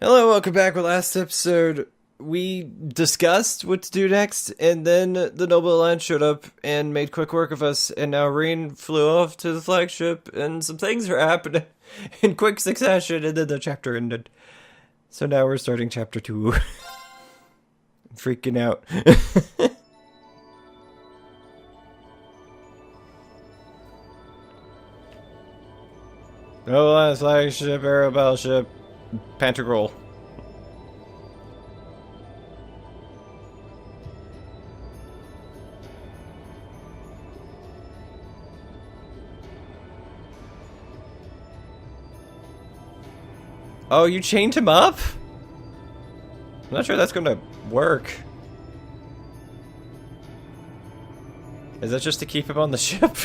Hello, welcome back. With last episode, we discussed what to do next, and then the Noble Alliance showed up and made quick work of us, and now Rean flew off to the flagship, and some things are happening in quick succession, and then the chapter ended. So now we're starting chapter 2. I'm freaking out. Noble Alliance flagship, aero battleship, Pantagruel. Oh, you chained him up? I'm not sure that's gonna work. Is that just to keep him on the ship?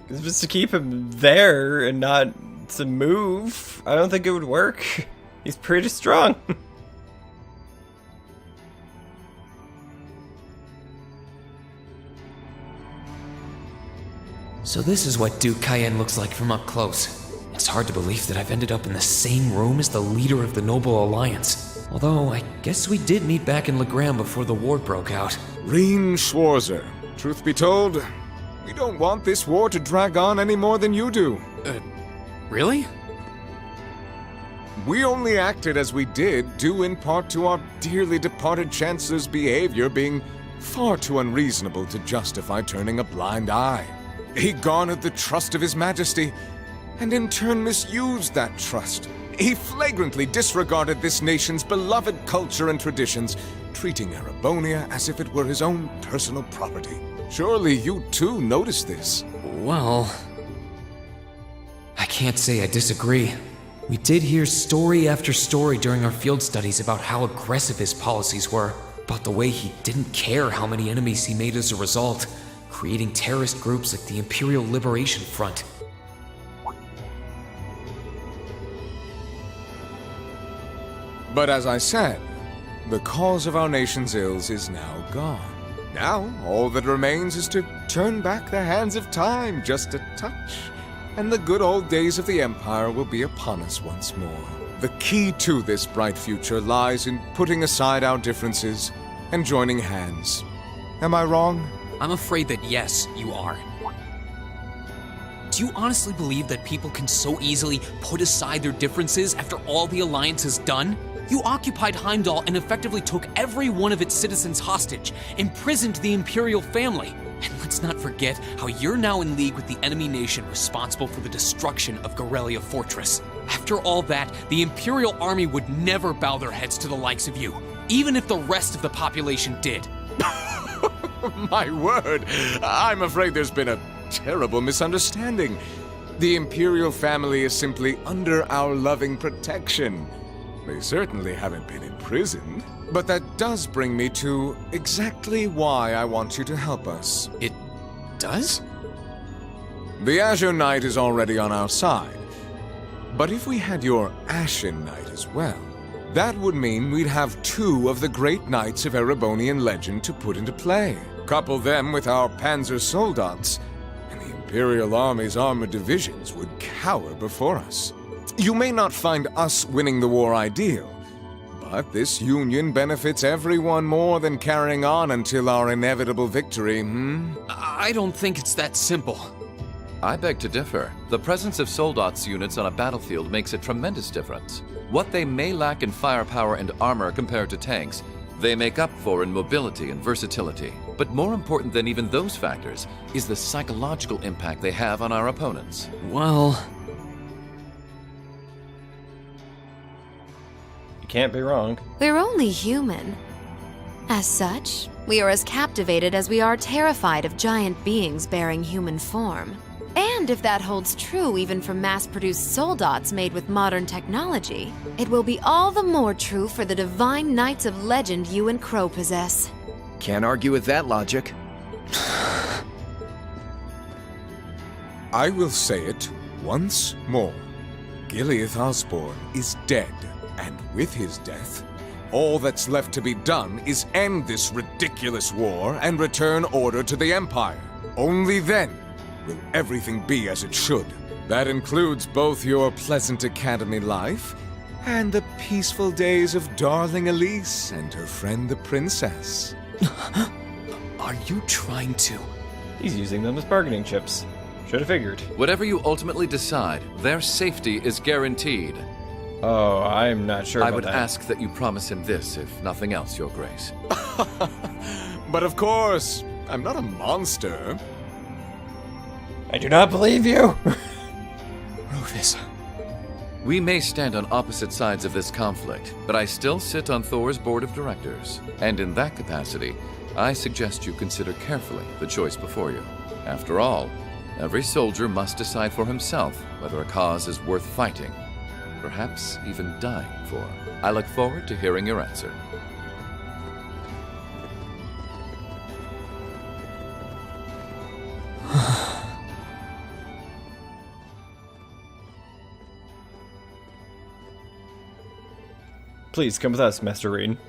It's just to keep him there and not to move. I don't think it would work. He's pretty strong. So this is what Duke Cayenne looks like from up close. It's hard to believe that I've ended up in the same room as the leader of the Noble Alliance. Although, I guess we did meet back in Legram before the war broke out. Rean Schwarzer, truth be told, we don't want this war to drag on any more than you do. Really? We only acted as we did, due in part to our dearly departed Chancellor's behavior being far too unreasonable to justify turning a blind eye. He garnered the trust of His Majesty, and in turn misused that trust. He flagrantly disregarded this nation's beloved culture and traditions, treating Erebonia as if it were his own personal property. Surely you too noticed this. Well, I can't say I disagree. We did hear story after story during our field studies about how aggressive his policies were, about the way he didn't care how many enemies he made as a result, creating terrorist groups like the Imperial Liberation Front. But as I said, the cause of our nation's ills is now gone. Now, all that remains is to turn back the hands of time just a touch, and the good old days of the Empire will be upon us once more. The key to this bright future lies in putting aside our differences and joining hands. Am I wrong? I'm afraid that yes, you are. Do you honestly believe that people can so easily put aside their differences after all the Alliance has done? You occupied Heimdall and effectively took every one of its citizens hostage, imprisoned the Imperial family. And let's not forget how you're now in league with the enemy nation responsible for the destruction of Gorelia Fortress. After all that, the Imperial army would never bow their heads to the likes of you, even if the rest of the population did. My word, I'm afraid there's been a terrible misunderstanding. The Imperial family is simply under our loving protection. They certainly haven't been imprisoned. But that does bring me to exactly why I want you to help us. It does? The Azure Knight is already on our side. But if we had your Ashen Knight as well, that would mean we'd have two of the great knights of Erebonian legend to put into play. Couple them with our Panzer Soldats, and the Imperial Army's armored divisions would cower before us. You may not find us winning the war ideal, but this union benefits everyone more than carrying on until our inevitable victory, I don't think it's that simple. I beg to differ. The presence of Soldats units on a battlefield makes a tremendous difference. What they may lack in firepower and armor compared to tanks, they make up for in mobility and versatility. But more important than even those factors is the psychological impact they have on our opponents. Well, You can't be wrong. We're only human. As such, we are as captivated as we are terrified of giant beings bearing human form. And if that holds true even for mass-produced soldats made with modern technology, it will be all the more true for the divine knights of legend you and Crow possess. Can't argue with that logic. I will say it once more. Gileath Osborne is dead, and with his death, all that's left to be done is end this ridiculous war and return order to the Empire. Only then will everything be as it should. That includes both your pleasant academy life and the peaceful days of darling Elise and her friend the princess. Are you trying to? He's using them as bargaining chips. Should have figured. Whatever you ultimately decide, their safety is guaranteed. Oh, I'm not sure I about would that. ask that you promise him this, if nothing else, Your Grace. But of course, I'm not a monster. I do not believe you! Rufus. We may stand on opposite sides of this conflict, but I still sit on Thor's board of directors. And in that capacity, I suggest you consider carefully the choice before you. After all, every soldier must decide for himself whether a cause is worth fighting, perhaps even dying for. I look forward to hearing your answer. Please come with us, Master Rean.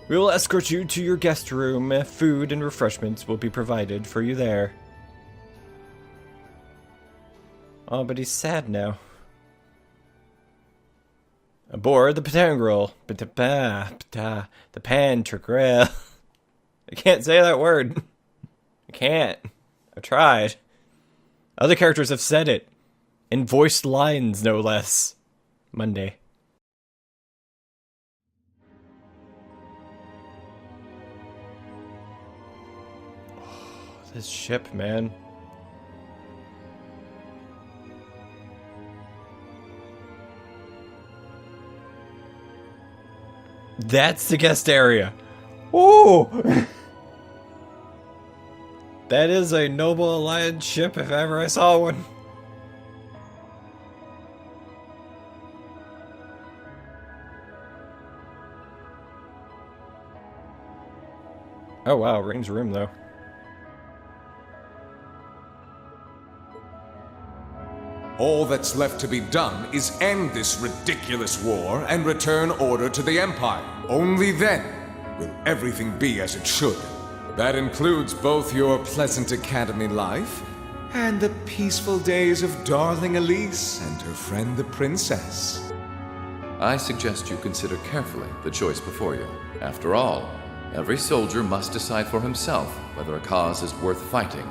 We will escort you to your guest room. Food and refreshments will be provided for you there. Oh, but he's sad now. Aboard the Pantagruel. The Pantagruel. I can't say that word. I can't. I've tried. Other characters have said it. In voiced lines, no less. Monday. This ship, man. That's the guest area. Ooh! That is a Noble Alliance ship if ever I saw one. Oh wow, Rean's room though. All that's left to be done is end this ridiculous war and return order to the Empire. Only then will everything be as it should. That includes both your pleasant academy life and the peaceful days of darling Elise and her friend the princess. I suggest you consider carefully the choice before you. After all, every soldier must decide for himself whether a cause is worth fighting,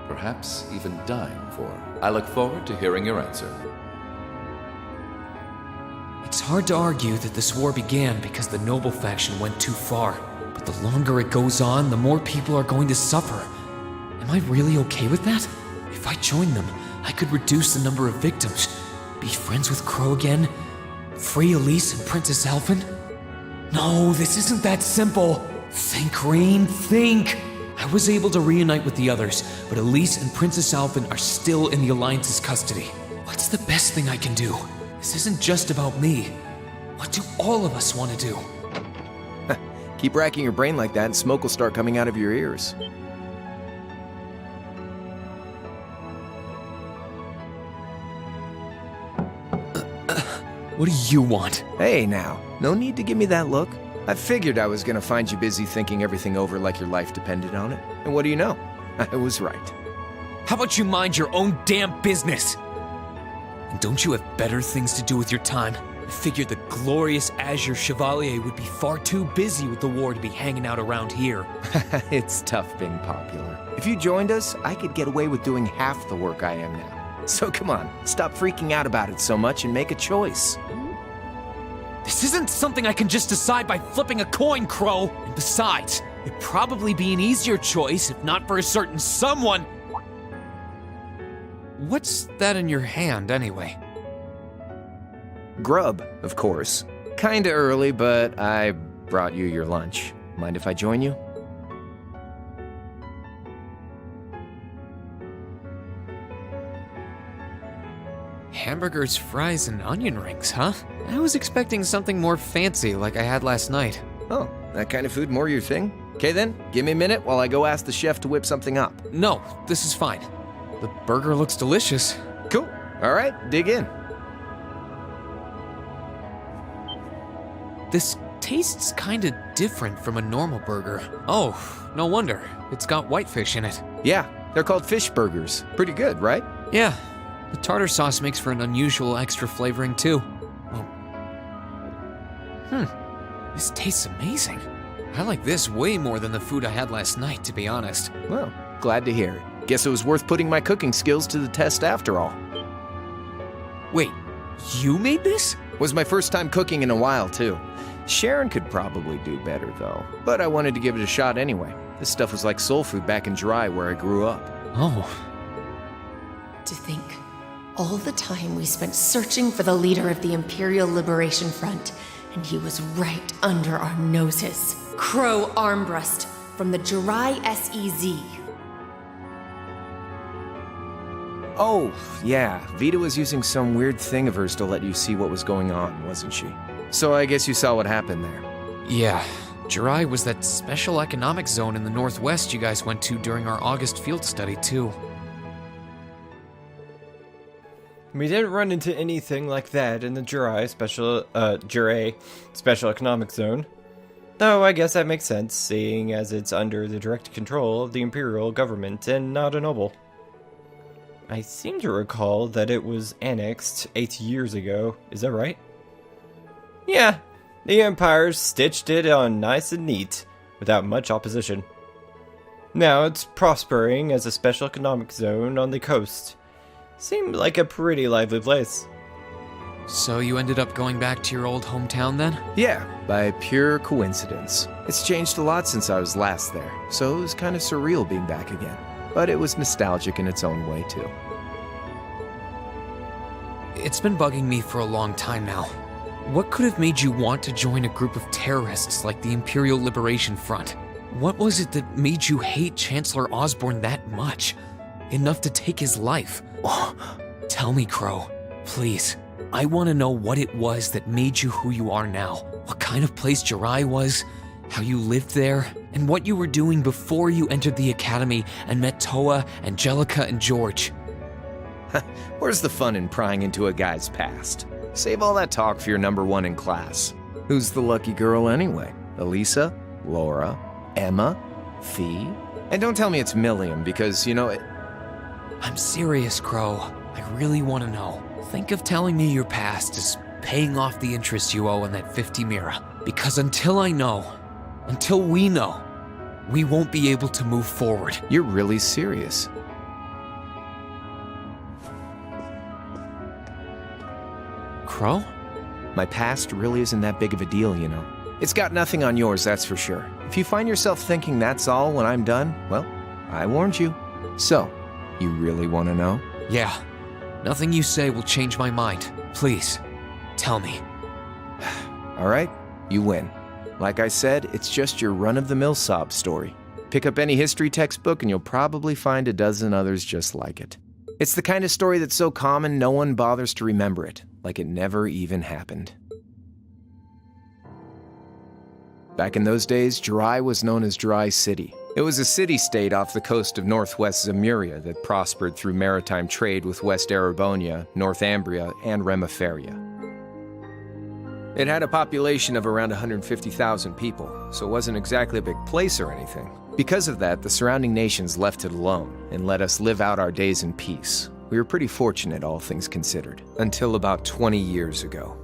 perhaps even dying for. I look forward to hearing your answer. It's hard to argue that this war began because the noble faction went too far. But the longer it goes on, the more people are going to suffer. Am I really okay with that? If I join them, I could reduce the number of victims, be friends with Crow again, free Elise and Princess Alphen. No, this isn't that simple. Think, Rean, think! I was able to reunite with the others, but Elise and Princess Alphen are still in the Alliance's custody. What's the best thing I can do? This isn't just about me. What do all of us want to do? Keep racking your brain like that and smoke will start coming out of your ears. What do you want? Hey now, no need to give me that look. I figured I was gonna find you busy thinking everything over like your life depended on it. And what do you know? I was right. How about you mind your own damn business? And don't you have better things to do with your time? I figured the glorious Azure Chevalier would be far too busy with the war to be hanging out around here. It's tough being popular. If you joined us, I could get away with doing half the work I am now. So come on, stop freaking out about it so much and make a choice. This isn't something I can just decide by flipping a coin, Crow. And besides, it'd probably be an easier choice if not for a certain someone. What's that in your hand, anyway? Grub, of course. Kinda early, but I brought you your lunch. Mind if I join you? Hamburgers, fries, and onion rings, huh? I was expecting something more fancy like I had last night. Oh, that kind of food more your thing? Okay then, give me a minute while I go ask the chef to whip something up. No, this is fine. The burger looks delicious. Cool. All right, dig in. This tastes kinda different from a normal burger. Oh, no wonder. It's got whitefish in it. Yeah, They're called fish burgers. Pretty good, right? Yeah, the tartar sauce makes for an unusual extra flavoring too. Oh. This tastes amazing. I like this way more than the food I had last night, to be honest. Well, glad to hear it. Guess it was worth putting my cooking skills to the test after all. Wait, you made this? Was my first time cooking in a while, too. Sharon could probably do better, though. But I wanted to give it a shot anyway. This stuff was like soul food back in Dry, where I grew up. Oh. To think, all the time we spent searching for the leader of the Imperial Liberation Front, and he was right under our noses. Crow Armbrust from the Jirai SEZ. Oh, yeah. Vita was using some weird thing of hers to let you see what was going on, wasn't she? So I guess you saw what happened there. Yeah, Jirai was that special economic zone in the Northwest you guys went to during our August field study, too. We didn't run into anything like that in the Jirai Special Economic Zone. Though I guess that makes sense, seeing as it's under the direct control of the Imperial government and not a noble. I seem to recall that it was annexed 8 years ago, is that right? Yeah, the Empire stitched it on nice and neat, without much opposition. Now it's prospering as a special economic zone on the coast. Seemed like a pretty lively place. So you ended up going back to your old hometown then? Yeah, by pure coincidence. It's changed a lot since I was last there, so it was kind of surreal being back again. But it was nostalgic in its own way, too. It's been bugging me for a long time now. What could have made you want to join a group of terrorists like the Imperial Liberation Front? What was it that made you hate Chancellor Osborne that much? Enough to take his life? Tell me, Crow. Please. I want to know what it was that made you who you are now. What kind of place Jirai was, how you lived there, and what you were doing before you entered the academy and met Toa, Angelica, and George. Where's the fun in prying into a guy's past? Save all that talk for your number one in class. Who's the lucky girl anyway? Elisa? Laura? Emma? Fee? And don't tell me it's Milliam, because, you know, I'm serious, Crow. I really want to know. Think of telling me your past as paying off the interest you owe on that 50 Mira. Because until I know, until we know, we won't be able to move forward. You're really serious. Crow? My past really isn't that big of a deal, you know. It's got nothing on yours, that's for sure. If you find yourself thinking that's all when I'm done, well, I warned you. So, you really want to know? Yeah. Nothing you say will change my mind. Please, tell me. All right, you win. Like I said, it's just your run-of-the-mill sob story. Pick up any history textbook and you'll probably find a dozen others just like it. It's the kind of story that's so common no one bothers to remember it, like it never even happened. Back in those days, Jirai was known as Jirai City. It was a city-state off the coast of northwest Zemuria that prospered through maritime trade with West Erebonia, Northumbria, and Remiferia. It had a population of around 150,000 people, so it wasn't exactly a big place or anything. Because of that, the surrounding nations left it alone and let us live out our days in peace. We were pretty fortunate, all things considered, until about 20 years ago.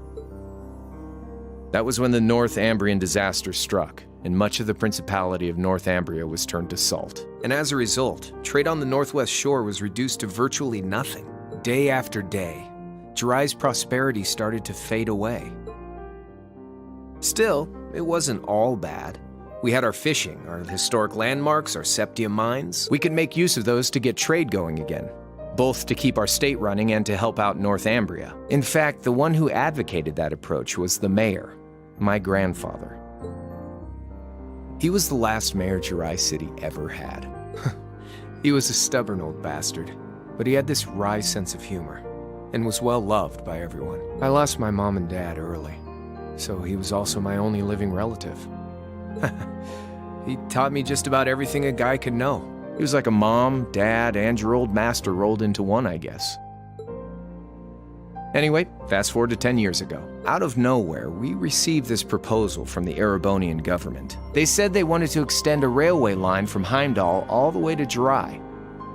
That was when the Northumbrian disaster struck, and much of the Principality of Northumbria was turned to salt. And as a result, trade on the northwest shore was reduced to virtually nothing. Day after day, Jirai's prosperity started to fade away. Still, it wasn't all bad. We had our fishing, our historic landmarks, our septium mines. We could make use of those to get trade going again, both to keep our state running and to help out Northumbria. In fact, the one who advocated that approach was the mayor, my grandfather. He was the last mayor Jirai City ever had. He was a stubborn old bastard, but he had this wry sense of humor, and was well loved by everyone. I lost my mom and dad early, so he was also my only living relative. He taught me just about everything a guy could know. He was like a mom, dad, and your old master rolled into one, I guess. Anyway, fast forward to 10 years ago. Out of nowhere, we received this proposal from the Erebonian government. They said they wanted to extend a railway line from Heimdall all the way to Jirai.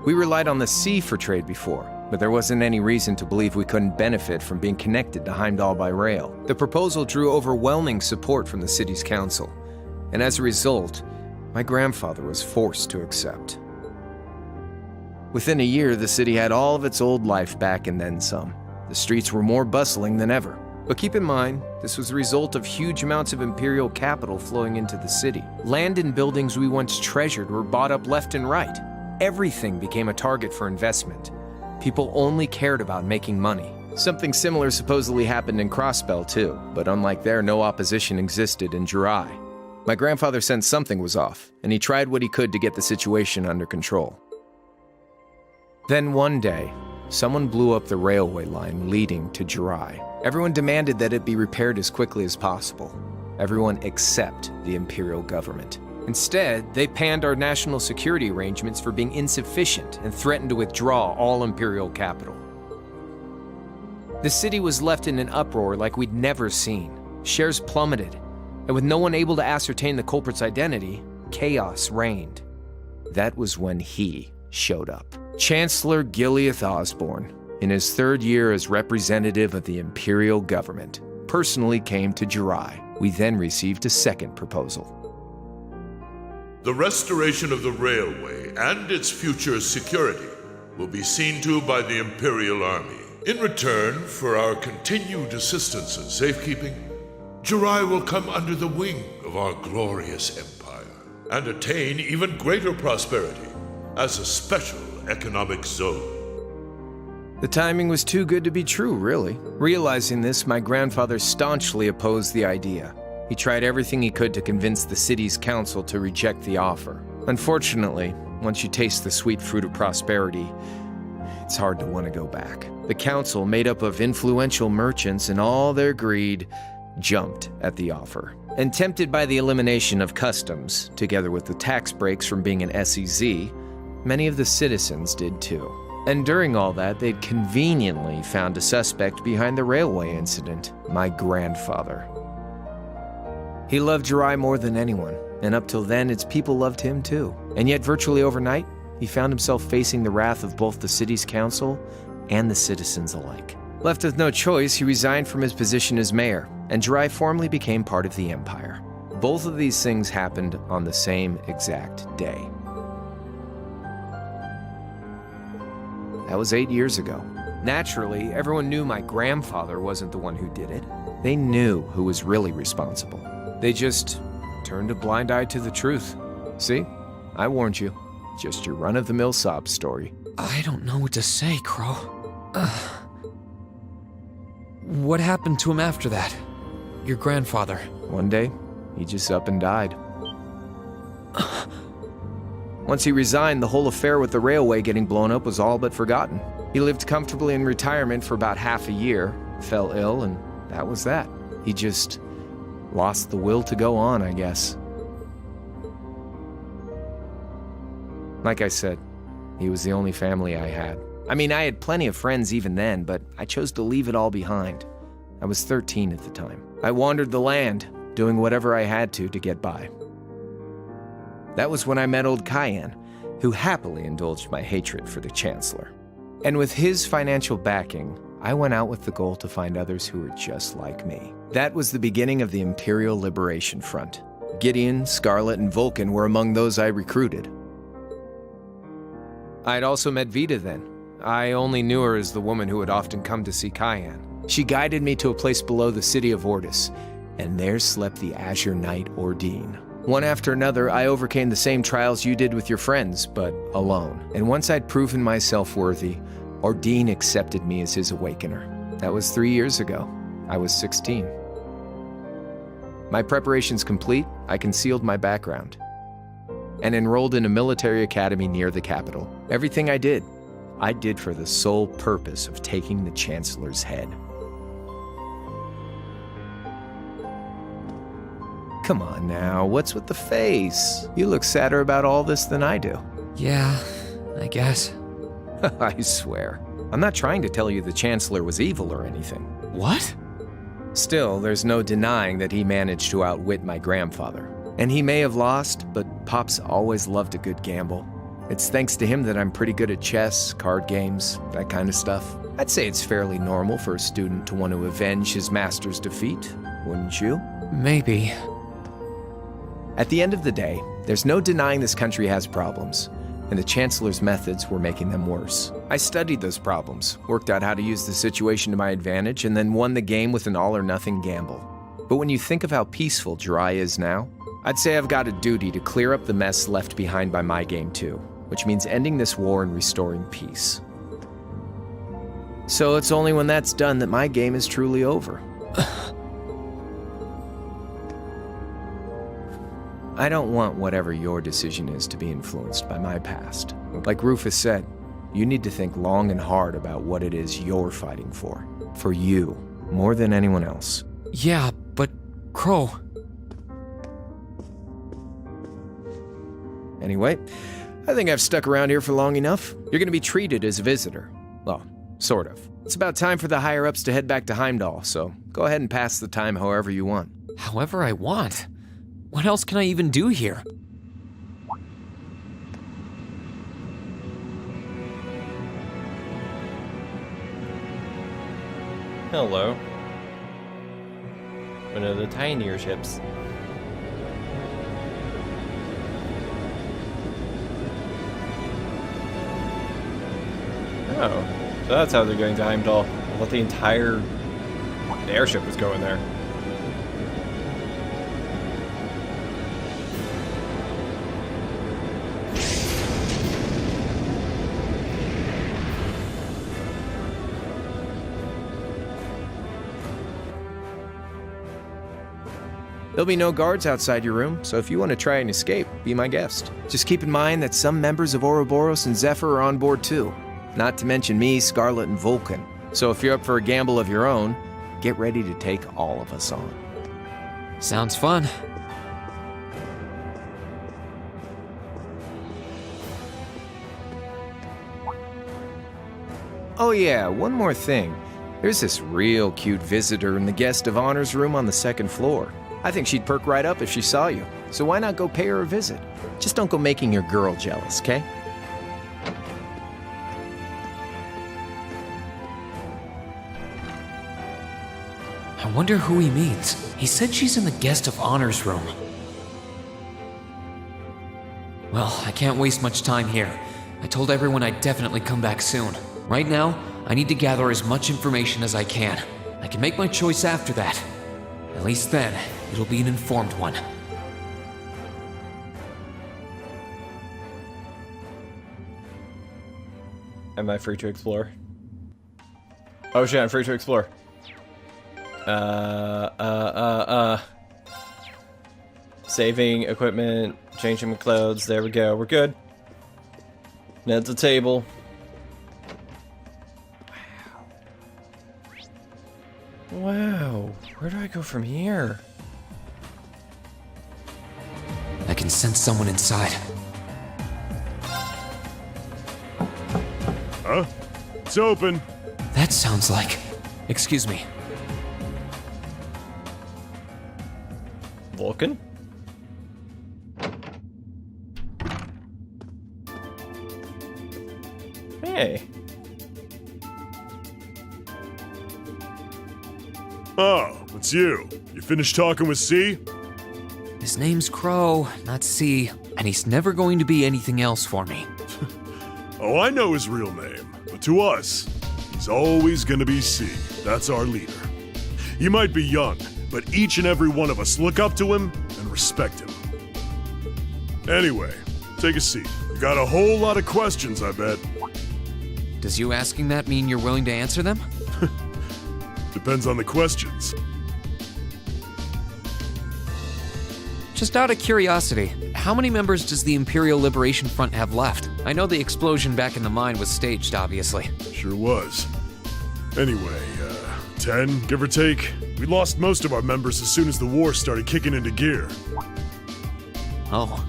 We relied on the sea for trade before, but there wasn't any reason to believe we couldn't benefit from being connected to Heimdall by rail. The proposal drew overwhelming support from the city's council, and as a result, my grandfather was forced to accept. Within a year, the city had all of its old life back and then some. The streets were more bustling than ever. But keep in mind, this was the result of huge amounts of imperial capital flowing into the city. Land and buildings we once treasured were bought up left and right. Everything became a target for investment. People only cared about making money. Something similar supposedly happened in Crossbell too, but unlike there, no opposition existed in Jirai. My grandfather sensed something was off, and he tried what he could to get the situation under control. Then one day, someone blew up the railway line leading to Jirai. Everyone demanded that it be repaired as quickly as possible. Everyone except the imperial government. Instead, they panned our national security arrangements for being insufficient and threatened to withdraw all imperial capital. The city was left in an uproar like we'd never seen. Shares plummeted, and with no one able to ascertain the culprit's identity, chaos reigned. That was when he showed up. Chancellor Gileath Osborne, in his third year as representative of the imperial government, personally came to Jirai. We then received a second proposal. The restoration of the railway and its future security will be seen to by the Imperial Army. In return for our continued assistance in safekeeping, Jirai will come under the wing of our glorious empire and attain even greater prosperity as a special economic zone. The timing was too good to be true, really. Realizing this, my grandfather staunchly opposed the idea. He tried everything he could to convince the city's council to reject the offer. Unfortunately, once you taste the sweet fruit of prosperity, it's hard to want to go back. The council, made up of influential merchants and all their greed, jumped at the offer. And tempted by the elimination of customs, together with the tax breaks from being an SEZ, many of the citizens did too. And during all that, they'd conveniently found a suspect behind the railway incident, my grandfather. He loved Jirai more than anyone, and up till then, its people loved him too. And yet, virtually overnight, he found himself facing the wrath of both the city's council and the citizens alike. Left with no choice, he resigned from his position as mayor, and Jirai formally became part of the empire. Both of these things happened on the same exact day. That was 8 years ago. Naturally, everyone knew my grandfather wasn't the one who did it. They knew who was really responsible. They just turned a blind eye to the truth. See? I warned you. Just your run-of-the-mill sob story. I don't know what to say, Crow. What happened to him after that? Your grandfather. One day, he just up and died. Once he resigned, the whole affair with the railway getting blown up was all but forgotten. He lived comfortably in retirement for about half a year, fell ill, and that was that. He just lost the will to go on, I guess. Like I said, he was the only family I had. I mean, I had plenty of friends even then, but I chose to leave it all behind. I was 13 at the time. I wandered the land, doing whatever I had to get by. That was when I met old Cayenne, who happily indulged my hatred for the Chancellor. And with his financial backing, I went out with the goal to find others who were just like me. That was the beginning of the Imperial Liberation Front. Gideon, Scarlet, and Vulcan were among those I recruited. I'd also met Vita then. I only knew her as the woman who would often come to see Cayenne. She guided me to a place below the city of Ordis, and there slept the Azure Knight Ordine. One after another, I overcame the same trials you did with your friends, but alone. And once I'd proven myself worthy, Ordine accepted me as his awakener. That was 3 years ago. I was 16. My preparations complete, I concealed my background and enrolled in a military academy near the capital. Everything I did for the sole purpose of taking the Chancellor's head. Come on now, what's with the face? You look sadder about all this than I do. Yeah, I guess. I swear. I'm not trying to tell you the Chancellor was evil or anything. What? Still, there's no denying that he managed to outwit my grandfather. And he may have lost, but Pops always loved a good gamble. It's thanks to him that I'm pretty good at chess, card games, that kind of stuff. I'd say it's fairly normal for a student to want to avenge his master's defeat, wouldn't you? Maybe. At the end of the day, there's no denying this country has problems, and the Chancellor's methods were making them worse. I studied those problems, worked out how to use the situation to my advantage, and then won the game with an all-or-nothing gamble. But when you think of how peaceful Jirai is now, I'd say I've got a duty to clear up the mess left behind by my game too, which means ending this war and restoring peace. So it's only when that's done that my game is truly over. I don't want whatever your decision is to be influenced by my past. Like Rufus said, you need to think long and hard about what it is you're fighting for. For you, more than anyone else. Yeah, but Crow... Anyway, I think I've stuck around here for long enough. You're gonna be treated as a visitor. Well, sort of. It's about time for the higher-ups to head back to Heimdall, so go ahead and pass the time however you want. However I want? What else can I even do here? Hello. One of the tinier ships. Oh, so that's how they're going to Heimdall. I thought the entire airship was going there. There'll be no guards outside your room, so if you want to try and escape, be my guest. Just keep in mind that some members of Ouroboros and Zephyr are on board too. Not to mention me, Scarlet, and Vulcan. So if you're up for a gamble of your own, get ready to take all of us on. Sounds fun. Oh yeah, one more thing. There's this real cute visitor in the guest of honors room on the second floor. I think she'd perk right up if she saw you. So why not go pay her a visit? Just don't go making your girl jealous, okay? I wonder who he means. He said she's in the guest of honors room. Well, I can't waste much time here. I told everyone I'd definitely come back soon. Right now, I need to gather as much information as I can. I can make my choice after that. At least then, it'll be an informed one. Am I free to explore? Oh shit, I'm free to explore. Saving equipment, changing my clothes, there we go, we're good. That's a table. Wow, where do I go from here? I can sense someone inside. Huh? It's open. That sounds like... Excuse me. Vulcan? Hey. Oh, it's you. You finished talking with C? His name's Crow, not C, and he's never going to be anything else for me. Oh, I know his real name, but to us, he's always gonna be C. That's our leader. He might be young, but each and every one of us look up to him and respect him. Anyway, take a seat. You got a whole lot of questions, I bet. Does you asking that mean you're willing to answer them? Depends on the questions. Just out of curiosity, how many members does the Imperial Liberation Front have left? I know the explosion back in the mine was staged, obviously. Sure was. Anyway, 10, give or take. We lost most of our members as soon as the war started kicking into gear. Oh.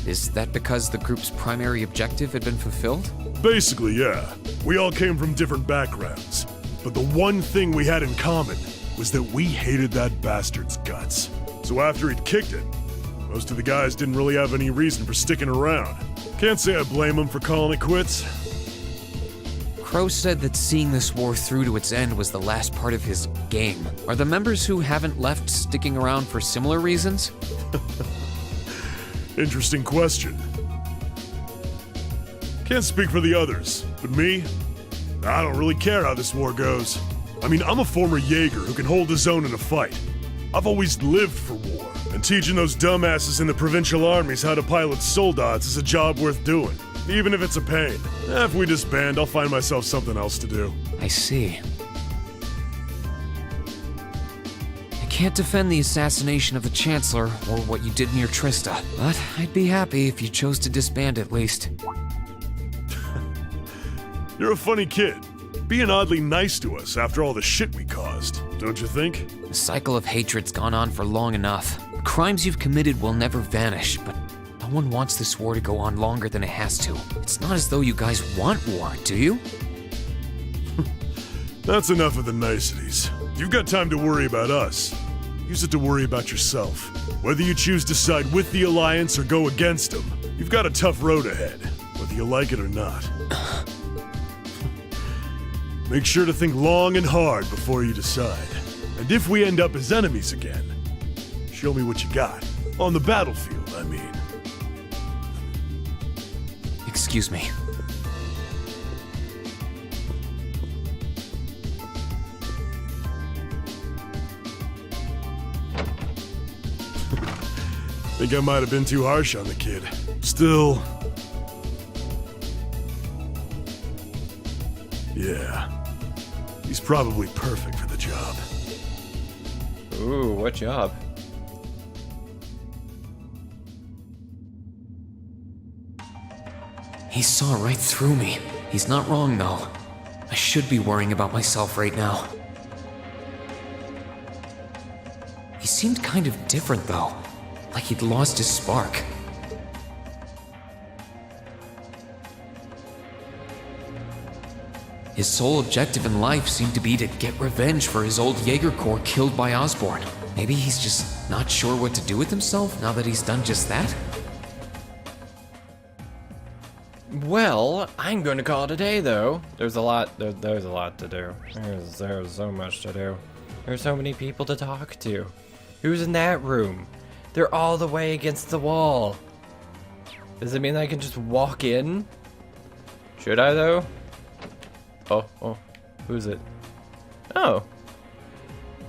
Is that because the group's primary objective had been fulfilled? Basically, yeah. We all came from different backgrounds. But the one thing we had in common was that we hated that bastard's guts. So after he'd kicked it, Most of the guys didn't really have any reason for sticking around. Can't say I blame them for calling it quits. Crow said that seeing this war through to its end was the last part of his game. Are the members who haven't left sticking around for similar reasons? Interesting question. Can't speak for the others, but me? I don't really care how this war goes. I mean, I'm a former Jaeger who can hold his own in a fight. I've always lived for war, and teaching those dumbasses in the provincial armies how to pilot soldats is a job worth doing, even if it's a pain. If we disband, I'll find myself something else to do. I see. I can't defend the assassination of the Chancellor or what you did near Trista, but I'd be happy if you chose to disband at least. You're a funny kid, being oddly nice to us after all the shit we caused, don't you think? The cycle of hatred's gone on for long enough. The crimes you've committed will never vanish, but no one wants this war to go on longer than it has to. It's not as though you guys want war, do you? That's enough of the niceties. You've got time to worry about us. Use it to worry about yourself. Whether you choose to side with the Alliance or go against them, you've got a tough road ahead, whether you like it or not. Make sure to think long and hard before you decide. And if we end up as enemies again, show me what you got. On the battlefield, I mean. Excuse me. Think I might have been too harsh on the kid. Still... yeah. He's probably perfect for the job. Ooh, what job? He saw right through me. He's not wrong, though. I should be worrying about myself right now. He seemed kind of different, though. Like he'd lost his spark. His sole objective in life seemed to be to get revenge for his old Jaeger Corps killed by Osborn. Maybe he's just not sure what to do with himself now that he's done just that? Well, I'm going to call it a day, though. There's a lot. There's a lot to do. There's so much to do. There's so many people to talk to. Who's in that room? They're all the way against the wall. Does it mean I can just walk in? Should I, though? Oh, who's it? Oh.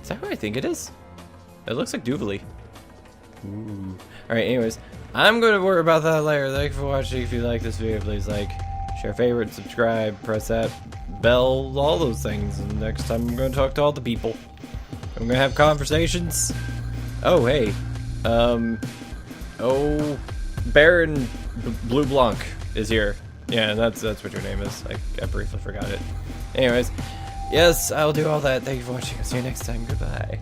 Is that who I think it is? It looks like Duvally. Ooh. Alright, anyways. I'm going to worry about that later. Thank you for watching. If you like this video, please like, share, favorite, subscribe, press that bell, all those things. And next time I'm going to talk to all the people. I'm going to have conversations. Oh, hey. Oh, Baron Blue Blanc is here. Yeah, that's what your name is. I briefly forgot it. Anyways, yes, I'll do all that. Thank you for watching. I'll see you next time. Goodbye.